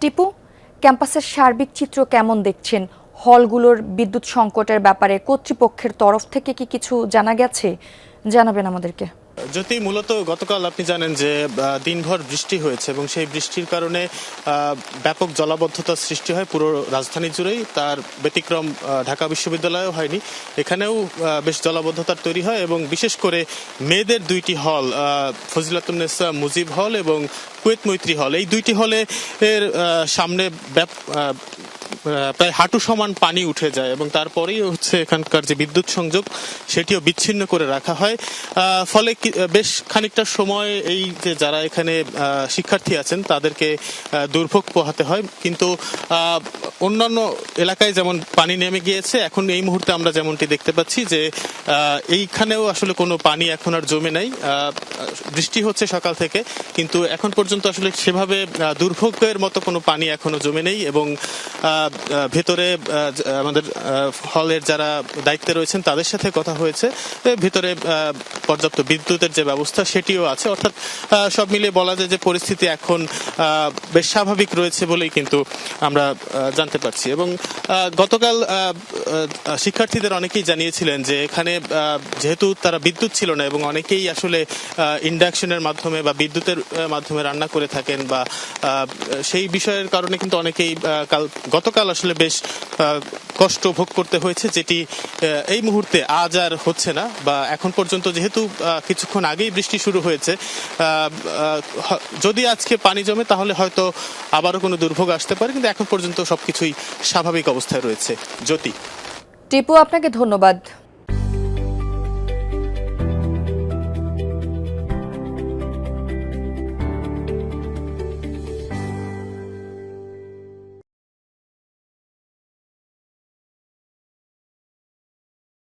টিপু, ক্যাম্পাসের সার্বিক চিত্র কেমন দেখছেন? হলগুলোর বিদ্যুৎ সংকটের ব্যাপারে কর্তৃপক্ষের তরফ থেকে কি কিছু জানা গেছে? জানাবেন আমাদেরকে। যদি মূলত গতকাল আপনি জানেন যে দিনভর বৃষ্টি হয়েছে এবং সেই বৃষ্টির কারণে ব্যাপক জলাবদ্ধতার সৃষ্টি হয় পুরো রাজধানী জুড়েই। তার ব্যতিক্রম ঢাকা বিশ্ববিদ্যালয়েও হয়নি, এখানেও বেশ জলাবদ্ধতার তৈরি হয় এবং বিশেষ করে মেয়েদের দুইটি হল, ফজিলাতুন্নেসা মুজিব হল এবং কুয়েত মৈত্রী হল, এই দুইটি হলে এর সামনে প্রায় হাঁটু সমান পানি উঠে যায় এবং তারপরেই হচ্ছে এখানকার যে বিদ্যুৎ সংযোগ সেটিও বিচ্ছিন্ন করে রাখা হয়। ফলে বেশ খানিকটা সময় এই যে যারা এখানে শিক্ষার্থী আছেন তাদেরকে দুর্ভোগ পোহাতে হয়। কিন্তু অন্যান্য এলাকায় যেমন পানি নেমে গিয়েছে, এখন এই মুহূর্তে আমরা যেমনটি দেখতে পাচ্ছি যে এইখানেও আসলে কোনো পানি এখন আর জমে নাই। বৃষ্টি হচ্ছে সকাল থেকে, কিন্তু এখন পর্যন্ত আসলে সেভাবে দুর্ভোগের মতো কোনো পানি এখনো জমে নেই এবং ভেতরে আমাদের হলের যারা দায়িত্বে রয়েছেন তাদের সাথে কথা হয়েছে, ভেতরে পর্যাপ্ত বিদ্যুতের যে ব্যবস্থা সেটিও আছে। অর্থাৎ সব মিলিয়ে বলা যায় যে পরিস্থিতি এখন বেশ স্বাভাবিক রয়েছে বলেই কিন্তু আমরা জানতে পারছি। এবং গতকাল শিক্ষার্থীদের অনেকেই জানিয়েছিলেন যে এখানে যেহেতু তারা বিদ্যুৎ ছিল না এবং অনেকেই আসলে ইন্ডাকশনের মাধ্যমে বা বিদ্যুতের মাধ্যমে রান্না করে থাকেন, বা সেই বিষয়ের কারণে কিন্তু অনেকেই গতকাল আসলে বেশ কষ্ট ভোগ করতে হয়েছে, যেটি এই মুহূর্তে আজ আর হচ্ছে না। বা এখন পর্যন্ত যেহেতু কিছুক্ষণ আগেই বৃষ্টি শুরু হয়েছে, যদি আজকে পানি জমে তাহলে হয়তো আবারও কোনো দুর্ভোগ আসতে পারে, কিন্তু এখন পর্যন্ত সবকিছুই স্বাভাবিক অবস্থায় রয়েছে। জ্যোতি। টিপু, আপনাকে ধন্যবাদ।